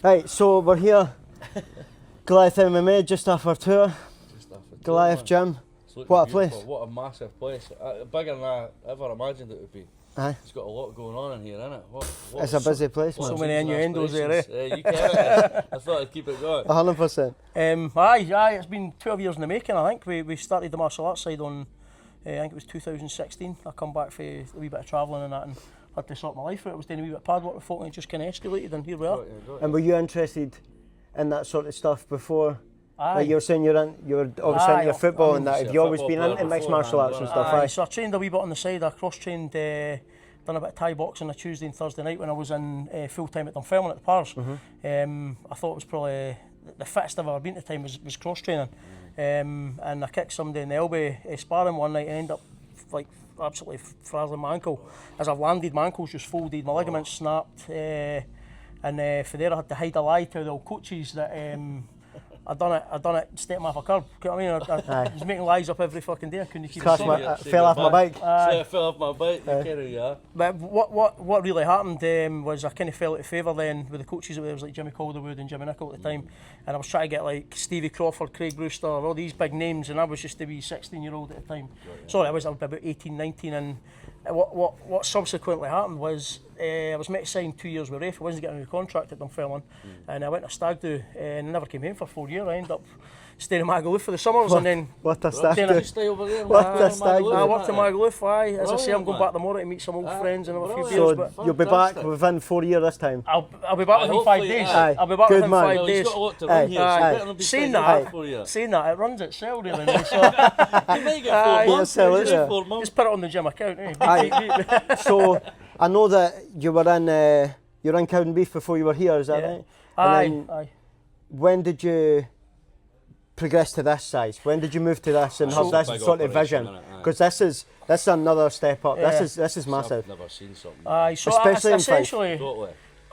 Right, so we're here, Goliath MMA, just off our tour. Goliath Gym. What a place. What a massive place. Bigger than I ever imagined it would be. Aye. It's got a lot going on in here, isn't it? It's a busy place, man. So many innuendos there, eh? You can't. I thought I'd keep it going. 100%. Aye, it's been 12 years in the making, I think. We started the martial arts side on, I think it was 2016. I come back for a wee bit of travelling and that, and had to sort my life out. I was doing a wee bit of pad work with folk and it just kind of escalated, and here we are. And were you interested in that sort of stuff before? Aye. Like you were saying you were obviously into your football and that. Have you always been into mixed martial arts and stuff? Aye. So I trained a wee bit on the side. I cross-trained, done a bit of Thai boxing on a Tuesday and Thursday night when I was in full-time at Dunfermline at the Pars. I thought it was probably the fittest I've ever been at the time was cross-training. And I kicked somebody in the elbow sparring one night and ended up like absolutely frazzling my ankle. As I've landed, my ankle's just folded, my ligaments snapped, and for there I had to hide a lie to the old coaches that I done it stepping off a curb. You know what I mean? I was making lies up every fucking day. I couldn't keep it straight. Fell off my bike. I fell off my bike. But what really happened was I kind of fell out of favour then with the coaches. There was like Jimmy Calderwood and Jimmy Nichol at the time, and I was trying to get like Stevie Crawford, Craig Brewster, all these big names, and I was just a wee 16-year-old at the time. Sorry, I was about 18, 19, and what subsequently happened was I was meant to sign 2 years with Rafe. I wasn't getting a new contract at Dunfermline, and I went to Stag Do and never came home for 4 years. I ended up staying in Magaluf for the summers, and then what a Stag Do. Stay over there. What a Stag Do. I worked in Magaluf. As I say, I'm going back tomorrow to meet some old friends and have a few beers. So you'll be back within 4 years this time. I'll be back within 5 days. Aye. I'll be back within 5 days. He's got a lot to run here, so you better not be Saying that, it runs itself really. So you may get 4 months. Yeah. 4 months. Just put it on the gym account. Eh? So I know that you were in Cowdenbeath before you were here. Is that right? Aye. When did you progress to this size? When did you move to this and have this sort of vision? Because this is another step up. Yeah. This is massive. I've never seen something. Aye, so especially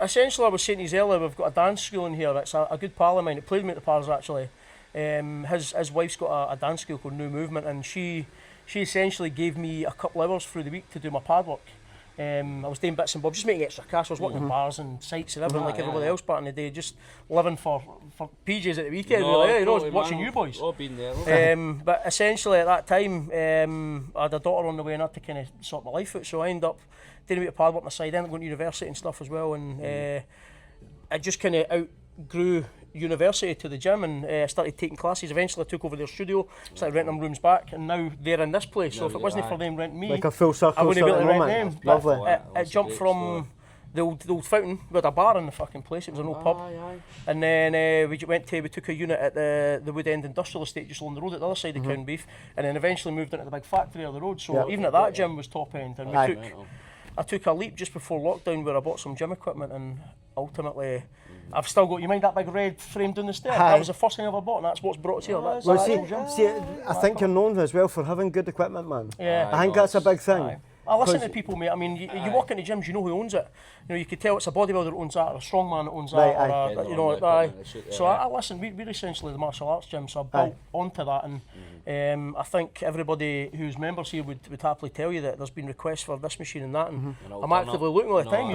essentially, I was saying to you earlier, we've got a dance school in here. It's a good pal of mine. It played me at the Pars actually. His wife's got a dance school called New Movement, and she essentially gave me a couple hours through the week to do my pad work. I was doing bits and bobs, just making extra cash. I was working in bars and sites and everything like everybody else back in the day, just living for PJs at the weekend, really. Totally, watching you boys. All been there. But essentially at that time, I had a daughter on the way and I had to kind of sort my life out, so I ended up doing a bit of pad work on the side, ended up going to university and stuff as well, and I just kind of outgrew university to the gym and started taking classes. Eventually I took over their studio, started renting them rooms back, and now they're in this place. So if it wasn't for them renting me, like a full circle, I wouldn't be able to rent them. Lovely. It jumped from the old fountain. We had a bar in the fucking place. It was an old pub. And then we took a unit at the Wood End Industrial Estate just along the road at the other side of Cowdenbeath, and then eventually moved into the big factory on the road. So even at that gym was top end, and I took a leap just before lockdown where I bought some gym equipment, and ultimately I've still got, you mind that big red frame down the stair? That was the first thing I ever bought, and that's what's brought us here. I think you're known as well for having good equipment, man. Yeah. I think that's a big thing. I listen to people, mate. I mean, you walk into gyms, you know who owns it. You know, you could tell it's a bodybuilder that owns that, or a strongman that owns that, So I listen. We're essentially the martial arts gym, so I built onto that, and I think everybody who's members here would happily tell you that there's been requests for this machine and that, and I'm actively looking all the time.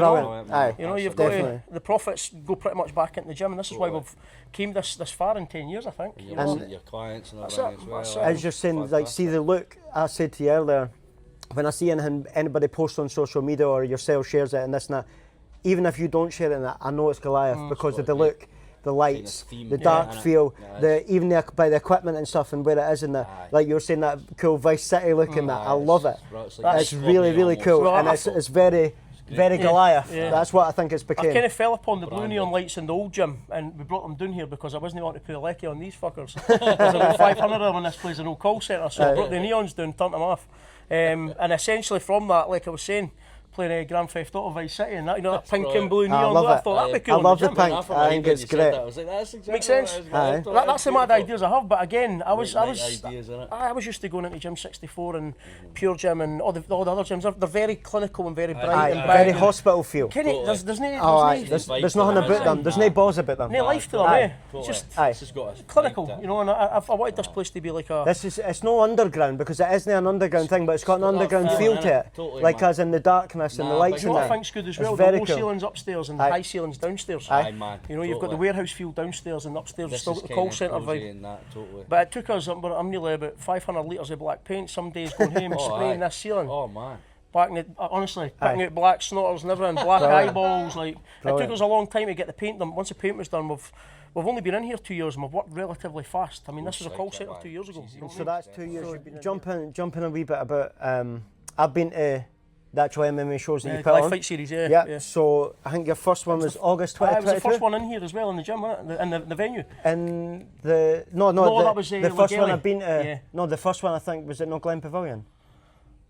You know, you've got the profits go pretty much back into the gym, and this is why we've came this far in 10 years, I think. And your clients and everything as well. As you're saying, like, see the look. I said to you earlier, when I see anybody post on social media or yourself shares it and this and that, even if you don't share it in that, I know it's Goliath because of the look, the lights, the dark feel, even by the equipment and stuff and where it is in the, like you were saying, that cool Vice City look and that. I love it. It's really cool, and it's very Goliath. That's what I think it's became. I kind of fell upon the blue neon lights in the old gym, and we brought them down here because I wasn't wanting to put a lecky on these fuckers. There's about 500 of them in this place, an old call centre, so I brought the neons down, turned them off. And essentially from that, like I was saying, playing Grand Theft Auto Vice City and that, you know, that pink and blue neon. I thought that'd be cool. I love the pink. I think it's great. Makes sense. That's the mad ideas I have. But again, I was used to going into Gym 64 and Pure Gym and all the other gyms. They're very clinical and very bright and very hospital feel. There's nothing about them. There's no balls about them. No life to them. It's just clinical, you know. And I wanted this place to be like a. It's no underground because it isn't an underground thing, but it's got an underground feel to it, like as in the darkness this and the Nah, lights Do you and know what I that. think's good as It's well? The very low cool. ceilings upstairs and the Aye. high ceilings downstairs. Aye, man. You know, you've got the totally. warehouse feel downstairs and upstairs This still is got the kinda call centre cosy vibe. and that, totally. But it took us, I'm nearly about 500 litres of black paint some days going home and spraying aye. this ceiling. Oh, man. Backing it, honestly, picking Aye. out black snotters and everything, black Brilliant. eyeballs. Like, it Brilliant. took us a long time to get the paint done. Once the paint was done, we've only been in here 2 years and we've worked relatively fast. I mean, this was a call Like it, centre man. 2 years ago. You know what I So mean? that's 2 years. Jumping a wee bit about. I've been to the actual MMA shows that you put Live on. fight series, Yeah. So I think your first one was August It was the 2022. first one in here as well in the gym, wasn't it? In the venue. And the no, that was, the first one Legally. I've been to. Yeah. No, the first one I think was at No Glen Pavilion.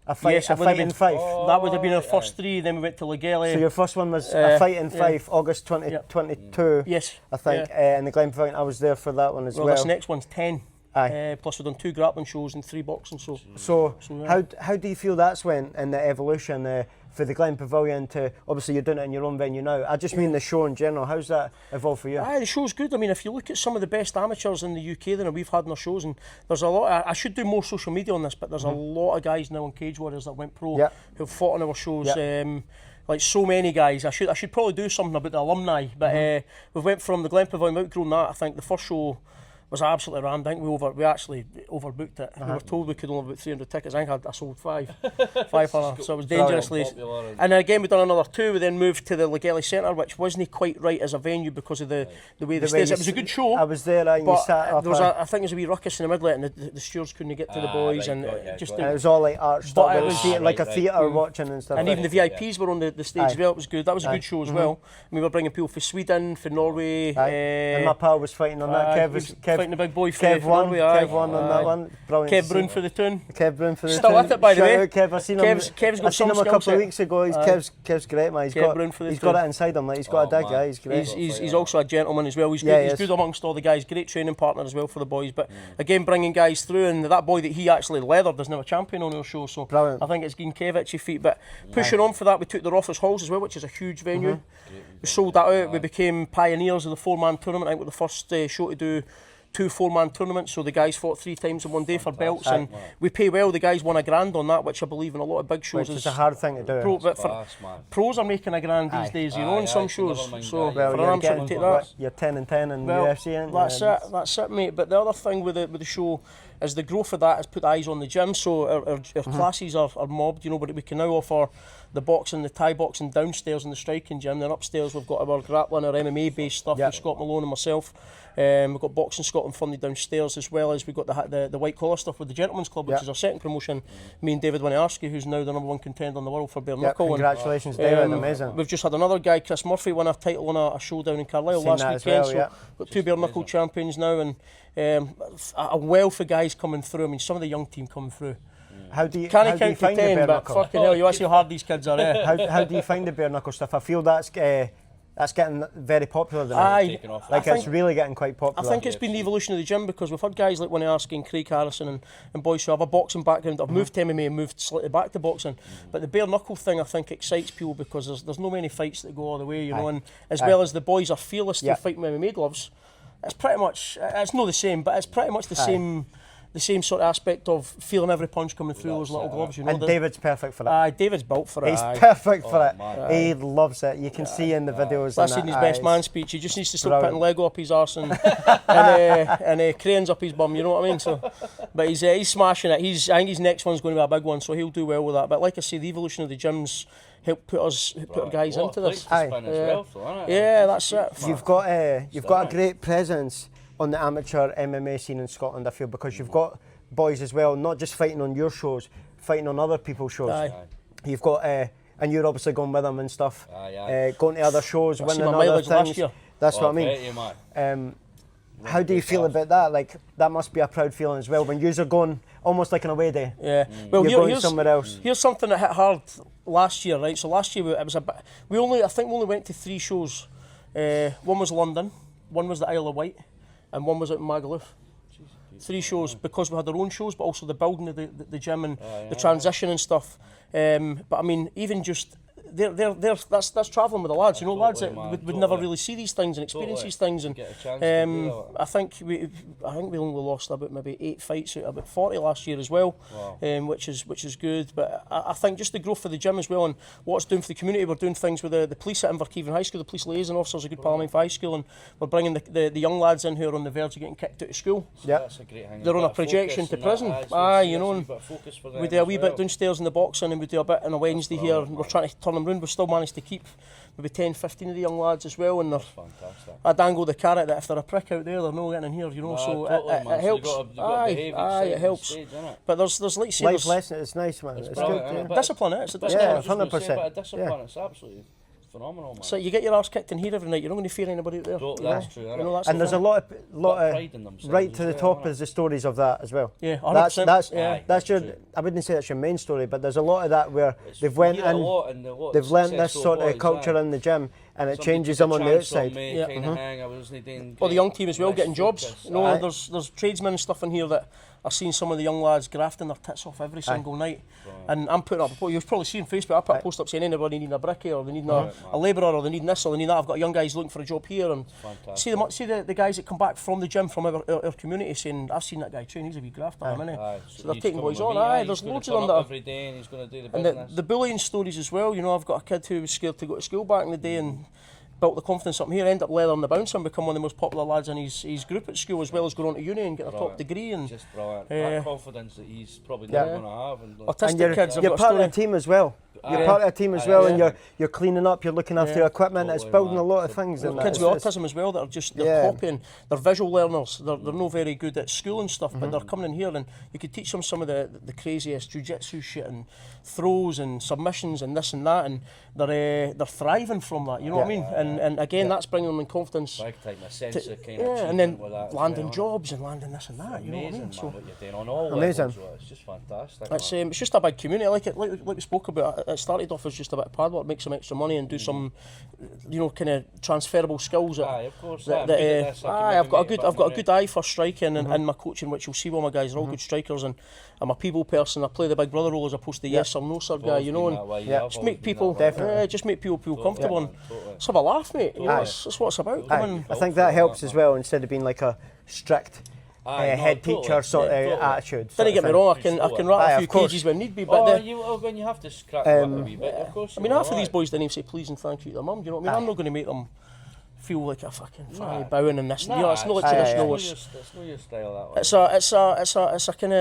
A fight, Yes, it a would have fight in been. Fife. That would have been our first three. Then we went to Legale. So your first one was a fight in yeah. Fife, August 2022. Yes. I think, in the Glen Pavilion. I was there for that one as Well, well. this next one's 10. Aye. Plus we've done 2 grappling shows and 3 boxing shows. So yeah. how do you feel that's went in the evolution for the Glen Pavilion to, obviously you're doing it in your own venue now. I just mean the show in general. How's that evolved for you? Aye, the show's good. I mean, if you look at some of the best amateurs in the UK that we've had in our shows, and there's a lot. I should do more social media on this, but there's a lot of guys now on Cage Warriors that went pro Yeah. who've fought on our shows. Yeah. Like so many guys. I should probably do something about the alumni. But we went from the Glen Pavilion, outgrown that. I think the first show was absolutely rammed. I think we actually overbooked it. We were told we could only have about 300 tickets. I think I sold 500, so it was dangerously. Popular And then again, we done another 2. We then moved to the Legale Centre, which wasn't quite right as a venue because of the way the stairs. It was a good show. I was there and you But sat up. there was I think there was a wee ruckus in the middle, and the stewards couldn't get to the boys, right, and got ya, it just got and ya. it was all like arched But up, it it was- was like a right. theatre watching and stuff. and even the VIPs were on the stage Aye. as well. It was good. That was a Aye. good show as well. We were bringing people from Sweden, from Norway. Aye. And my pal was fighting on that. Aye, Kev was fighting the big boy for Kev won. Norway. Aye. Kev won on that one. Brilliant. Kev to Brun see. for the tune. Kev Brun for the Still tune. with it, by the Shout way. out Kev. I seen him. Kev's got I seen some him a skill couple set. of weeks ago. Aye. Kev's great, man. Kev Brun for the He's got tune. it inside him. Like he's got a dig. man. He's great. He's also a gentleman as well. He's good. Yeah, he He's is. good amongst all the guys. Great training partner as well for the boys. But again, bringing guys through, and that boy that he actually leathered is now a champion on our show. So Brilliant. I think it's given Kev itchy feet. But pushing on for that, we took the Rothers Halls as well, which is a huge venue. We sold that out. We became pioneers of the 4-man tournament. I think we're the first show to do 2 4-man tournaments, so the guys fought 3 times in one day for belts, and we pay well. The guys won $1,000 on that, which I believe in a lot of big shows Which is a hard thing to do. but for Class, man. pros are making $1,000 these Aye. days, you know, in some Aye, shows. never mind So that. Well, for an you're amateur to getting take that. you're 10 and 10 in Well, UFC, and that's it, mate. But the other thing with the show is the growth of that has put eyes on the gym. So our classes are mobbed, you know, but we can now offer the boxing, the Thai boxing downstairs in the striking gym. Then upstairs we've got our grappling, our MMA based stuff with Scott Malone and myself. We've got Boxing Scotland funded downstairs, as well as we've got the white collar stuff with the Gentlemen's Club, which is our second promotion. Me and David Winiarski, who's now the #1 contender in the world for bare knuckle. Congratulations, David. Amazing. We've just had another guy, Chris Murphy, win a title on a showdown in Carlisle Seen last that weekend. as well, So got 2 bare knuckle champions now, and a wealth of guys coming through. I mean, some of the young team coming through. How do you Can't how do you count to find the 10, bare but knuckle? fucking hell, you see how hard these kids are, eh? How do you find the bare knuckle stuff? I feel that's getting very popular. Aye, Taking off. Like it's really getting quite I popular. think it's been the evolution of the gym, because we've had guys like Winiarski and Craig Harrison and boys who have a boxing background that have moved to MMA and moved slightly back to boxing. But the bare knuckle thing, I think, excites people because there's no many fights that go all the way, you know, and as well as the boys are fearless to fight with MMA gloves, it's pretty much, it's not the same, but it's pretty much the same sort of aspect of feeling every punch coming through those little gloves, you know. And David's perfect for it. David's built for it. He's aye. perfect for it. man. He loves it. You can see in the videos. That's and in his that. best Aye, man it's speech. He just needs to stop brilliant. putting Lego up his arse and cranes up his bum. You know what I mean? So, but he's smashing it. I think his next one's going to be a big one, so he'll do well with that. But like I say, the evolution of the gyms helped put our guys into this. Aye. Yeah, that's it. You've got a great presence on the amateur MMA scene in Scotland, I feel, because you've got boys as well, not just fighting on your shows, fighting on other people's shows. Aye. You've got, and you're obviously going with them and stuff, Aye. going to other shows, I see winning my other mileage last things. year. That's what I mean. How do you feel about that? Like, that must be a proud feeling as well when you're going almost like an away day. Yeah. Well, You're going somewhere else. Here's something that hit hard last year, right? So last year it was a bit. I think we only went to 3 shows. One was London, one was the Isle of Wight, and one was out in Magaluf. 3 shows because we had our own shows, but also the building of the gym and the transition and stuff. But I mean, even just that's travelling with the lads, you know, lads that Totally, man, would never totally. really see these things and experience Totally. these things, and Get a chance to do that. I think we only lost about maybe 8 fights out of about 40 last year as well, Wow. which is good. But I think just the growth of the gym as well, and what it's doing for the community. We're doing things with the police at Inverkeven High School. The police liaison officers are a good pal of mine for high school, and we're bringing the young lads in who are on the verge of getting kicked out of school. So Yeah. that's a great thing. They're on a bit of projection focus to and that, prison. so Aye, it's you know, a wee and bit of focus for them we do a as wee well. bit downstairs in the boxing, and we do a bit on a Wednesday here. brilliant, We're man. trying to turn them round. We've still managed to keep maybe 10, 15 of the young lads as well, and they're, Fantastic. I dangle the carrot that if they're a prick out there, they're not getting in here, you know. So Totally, it man. So helps. you've got to behave each Aye, side it of the helps. stage, innit? But there's like you say, Life there's lesson, it's nice, man. It's brilliant, good. innit? Yeah. But- discipline. It's a But discipline. Yeah, I was just gonna say, 100%. but a discipline, Yeah. it's absolutely phenomenal, man. So you get your arse kicked in here every night. You're not going to fear anybody out there. That's true, You innit? know, that's And the there's a thing. lot Got of pride in themselves right as to the well, top innit? is the stories of that as well. Yeah, 100%. That's Yeah. that's your. True. I wouldn't say that's your main story, but there's a lot of that where they've went You hear a in, lot and a lot they've learnt this successful sort of boys, culture aye. in the gym, and it Somebody changes took them a on the chance on outside. me, Yeah. kind of hang. I was doing Or the great, young team as well, less getting jobs. focus. You know, Aye. there's tradesmen and stuff in here that are seeing some of the young lads grafting their tits off every single night. And I'm putting up a post, you've probably seen on Facebook, I put a post up saying anybody needing a brickie, or they need a labourer, or they need this, or they need that. I've got young guys looking for a job here, and Fantastic. see the guys that come back from the gym, from our community, saying, I've seen that guy train, he's a wee grafter, I'm in it. Aye, So they're he's taking coming boys with on. me, Aye, he's there's gonna loads of turn them up that are. every day and he's going to do the And business. the bullying stories as well, you know, I've got a kid who was scared to go to school back in the day and built the confidence up here, ended up leathering the bouncer and become one of the most popular lads in his group at school, as well as going on to uni and get a top degree. And Just brilliant. Yeah. That confidence that he's probably never Yeah. going to have. And autistic And you're, kids have you're got a part story. of the team as well. You're Aye. part of the team as Aye, well, yeah. and you're cleaning up, you're looking after your equipment. It's Totally, building man. a lot of things. And Kids that. with It's- autism as well that are just, they're Yeah. copying, they're visual learners, they're not very good at school and stuff, but they're coming in here and you could teach them some of the craziest jiu-jitsu shit and throws and submissions and this and that, and they're thriving from that, you know what I mean? And again, that's bringing them in confidence. big time, a sense of kind of Yeah, and then achievement with that as landing well, jobs and landing this and that, you know what I amazing, mean? man, So what you're doing on all Amazing. levels. It's just fantastic. it's just a big community, like we spoke about. It started off as just a bit of pad work, make some extra money and do some, you know, kind of transferable skills. Aye, of course. That, I'm good at this, I can I've got a maybe good, make I've got a bit good eye for striking and my coaching, which you'll see with my guys. They're all good strikers, and I'm a people person. I play the big brother role as opposed to yes or no sir guy, you know. And just make people, just make people feel comfortable and let's have a laugh, mate. You know, that's what it's about. Come Aye, and I think that helps as well, instead of being like a strict head teacher sort of attitude. don't get me wrong, I can rattle Aye, a of few course. cages when need be, but when you have to scrap it a wee bit, of course. I mean, half of these boys didn't even say please and thank you to their mum. You know what I mean? I'm not going to make them feel like a fucking fanny bowing and this. You know, it's not like traditional. It's not your style, that way.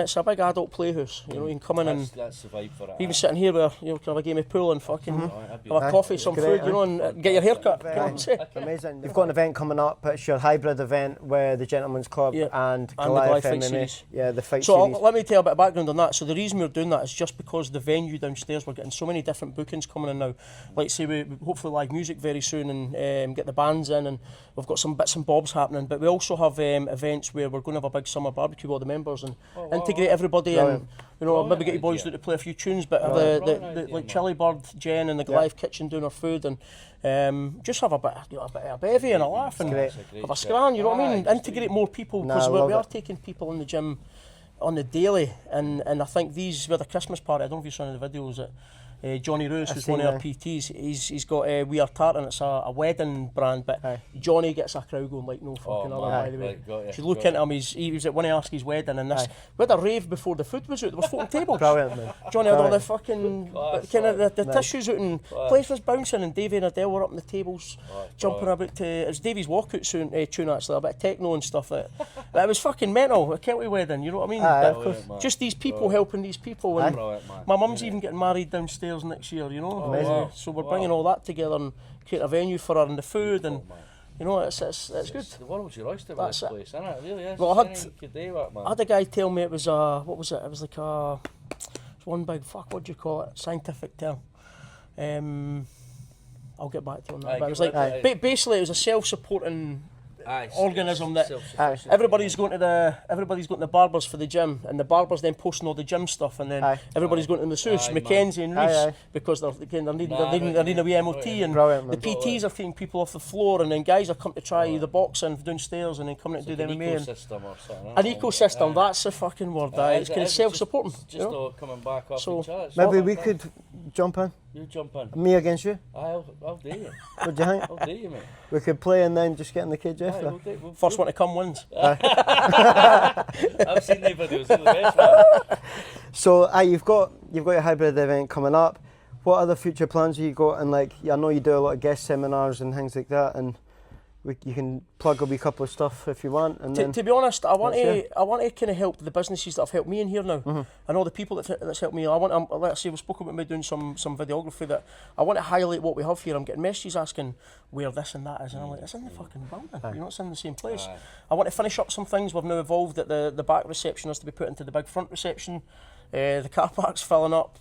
It's a big adult playhouse. You know, you can come in and That's the vibe for it. even sitting here where you know, can have a game of pool and fucking That'd be have a coffee, some great, food, you know, and get your hair cut. You know what I'm saying? Amazing. You've got an event coming up. It's your hybrid event with the Gentlemen's Club Yeah. and the Goliath Goliath fight MMA. series. Yeah, the fight So series. let me tell you a bit of background on that. So the reason we're doing that is just because the venue downstairs, we're getting so many different bookings coming in now. Like say we hopefully live music very soon and get the bands in, and we've got some bits and bobs happening. But we also have events where we're going to have a big summer barbecue with all the members and integrate everybody and you know maybe get your boys to play a few tunes, but have the like Chili Bird, Jen and the Goliath Kitchen doing our food and just have a bit of a bevy and a laugh and have a scran. You know what I mean? Integrate more people because we are taking people in the gym on the daily, and I think these with the Christmas party. I don't know if you saw any of the videos that. Johnny Roos, who's one of our PTs, he's got We Are Tartan. It's a wedding brand, but Johnny gets a crowd going like no fucking other. By the way, if you look into him, he was at one of Askey's wedding, and this we had a rave before the food was out. There was 14 tables. Brilliant, man. Johnny had all the fucking kind of the tissues out, and place was bouncing, and Davey and Adele were up on the tables, jumping about to. It was Davey's walkout tune actually, a bit of techno and stuff. But it was fucking mental. A Kelty wedding, you know what I mean? Aye, But of course. just these people helping these people, and my mum's even getting married downstairs next year, you know. So we're bringing all that together and creating a venue for her and the food, and you know, it's good. The world's your oyster with this place, isn't it? It really is. Well, I had a guy tell me it was what was it? It was like it's one big what do you call it? Scientific term. I'll get back to you on that. But it was like basically it was a self-supporting organism that everybody's going to the barbers for the gym, and the barbers then posting all the gym stuff, and then everybody's going to the masseuse, Mackenzie and Reese, because they're needing a wee MOT, and the PTs are taking people off the floor, and then guys are coming to try the boxing downstairs, and then coming to do the MMA. An ecosystem, that's the fucking word. It's kind of self-supporting. Just all coming back off each other. Maybe we could jump in. You jump in. Me against you? I'll do you. What do you think? I'll do you, mate. We could play and then just get in the cage Aye, after. First one to come wins. I've seen the videos. They're the best, man. So, you've got your hybrid event coming up. What other future plans have you got? And like, I know you do a lot of guest seminars and things like that, and you can plug a wee couple of stuff if you want. And To be honest, I want to kind of help the businesses that have helped me in here now, and all the people that's helped me. Let's say we spoke about me doing some videography. That I want to highlight what we have here. I'm getting messages asking where this and that is, and I'm like, it's in the fucking building. You know, it's in the same place. I want to finish up some things. We've now evolved that the back reception has to be put into the big front reception. The car park's filling up.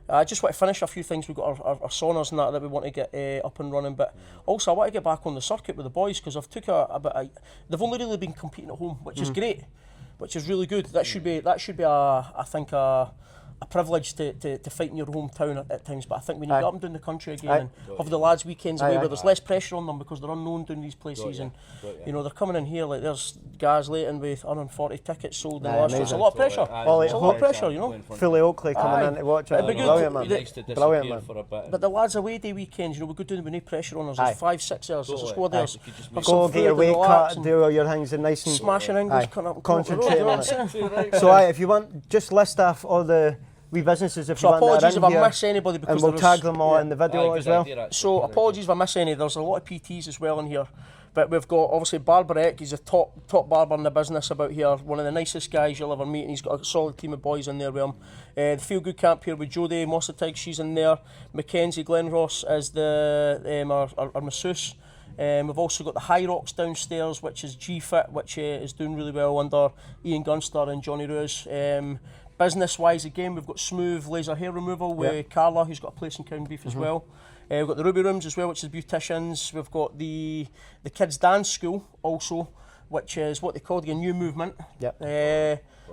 I just want to finish a few things. We've got our saunas and that we want to get up and running, but also I want to get back on the circuit with the boys, because I've took they've only really been competing at home, which is great, which is really good. That should be I think a privilege to fight in your hometown at times, but I think when you get up and down the country again and have the lads' weekends away where there's less pressure on them because they're unknown down these places, and you know they're coming in here like there's guys Leighton with 140 tickets sold in the last. So it's a lot of pressure. It's a lot of pressure, you know. Fully Oakley coming in to watch it. It'd be good. Brilliant, man. Nice to Brilliant, disappear man. for a bit. But the lads away day weekends, you know, we go down with no pressure on us. There's 5-6 hours. There's a squad there. Go get your weight cut, do all your things and nice and smashing English, cutting up. concentrate on it. So if you want, just list off all the wee businesses if So you want apologies that if are I in here, miss anybody, because and we'll there's- tag them all yeah. in the video as well. So apologies if I miss any. There's a lot of PTs as well in here, but we've got obviously Barber Eck. He's a top barber in the business about here. One of the nicest guys you'll ever meet, and he's got a solid team of boys in there with him. The Feel Good Camp here with Jodie Mossatig, she's in there. Mackenzie Glenross is our masseuse. We've also got the High Rocks downstairs, which is G-Fit, which is doing really well under Ian Gunster and Johnny Ruse. Business-wise, again, we've got Smooth Laser Hair Removal with Carla, who's got a place in Cownbeef as well. We've got the Ruby Rooms as well, which is beauticians. We've got the Kids Dance School also, which is what they call the New Movement.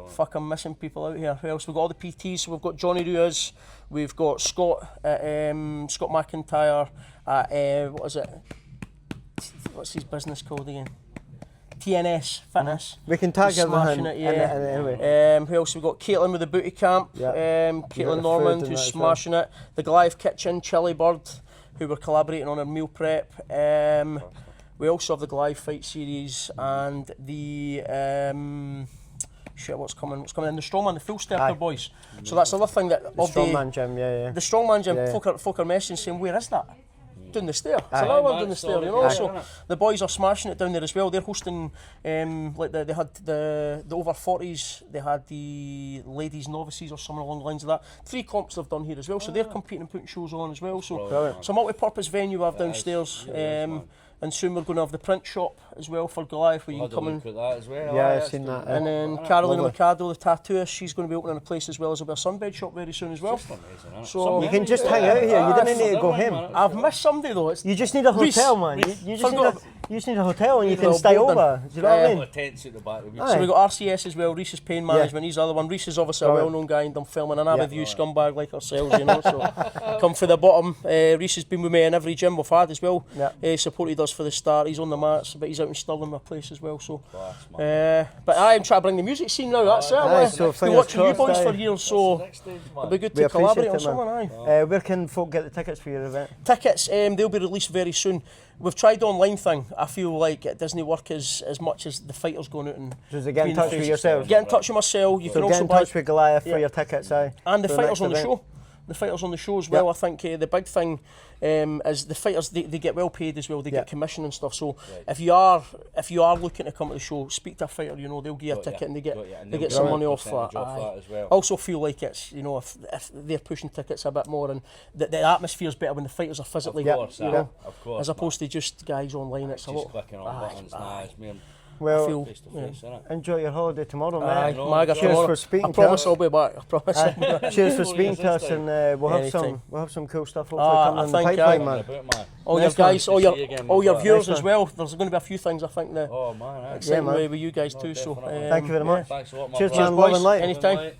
Fuck, I'm missing people out here. Who else? We've got all the PTs. So we've got Johnny Ruiz, we've got Scott McIntyre at, what is it? What's his business called again? TNS Fitness. We can tag everything. Anyway. Who else? We've got Caitlin with the Booty Camp. Caitlin Normand, who's smashing it. The Goliath Kitchen, Chili Bird, who we're collaborating on our meal prep. We also have the Goliath Fight Series and the what's coming in the Strongman, the Full Stepper boys. So that's another thing that The Strongman Gym, the Strongman Gym. Folk are messaging saying, where is that? Down the stair. It's another one down the stair, you know. So the boys are smashing it down there as well. They're hosting like they had the over 40s, they had the ladies novices or something along the lines of that. 3 comps they've done here as well. So they're competing and putting shows on as well. So it's a multi-purpose venue we have downstairs. And soon we're going to have the print shop as well for Goliath, where you can come and I've seen that. And then Carolina Mercado, the tattooist, she's going to be opening a place as well. There'll be a sunbed shop very soon as well. So you can just hang out here. You didn't need to go home. I've missed somebody though. You just need a hotel, man. You just need a hotel and you can stay over. Do you know what I mean? So we've got RCS as well. Reese's Pain Management. He's the other one. Reese is obviously a well-known guy in filming and avid view scumbag like ourselves, you know. So come for the bottom. Reese has been with me in every gym we've had as well. Supported us for the start. He's on the mats, but he's out in Stirling, my place as well. So, but I am trying to bring the music scene now. That's it. So been watching you boys for years, so it'll be good to collaborate on someone. Where can folk get the tickets for your event? Tickets, they'll be released very soon. We've tried the online thing. I feel like it doesn't work as much as the fighters going out and. Does it get in touch with yourself? Get in touch with myself. You can get also in touch with Goliath for your tickets, and the fighters on the show. The fighters on the show as well. I think the big thing is the fighters. They get well paid as well. They get commission and stuff. So if you are looking to come to the show, speak to a fighter. You know, they'll give you a ticket and they get some money off that. As well. Also feel like it's, you know, if they're pushing tickets a bit more, and the atmosphere's better when the fighters are physically there, you know, as opposed to just guys online. It's a lot. Clicking on buttons. Well, enjoy your holiday tomorrow, mate. Cheers for speaking to us. I promise I'll be back. I promise. Cheers for speaking to us, and we'll have some cool stuff hopefully coming in the pipeline, man. All your guys, all your viewers as well. There's going to be a few things I think exciting with you guys too. So thanks a lot, man. Thank you very much. Cheers, man. Love and light. Anytime.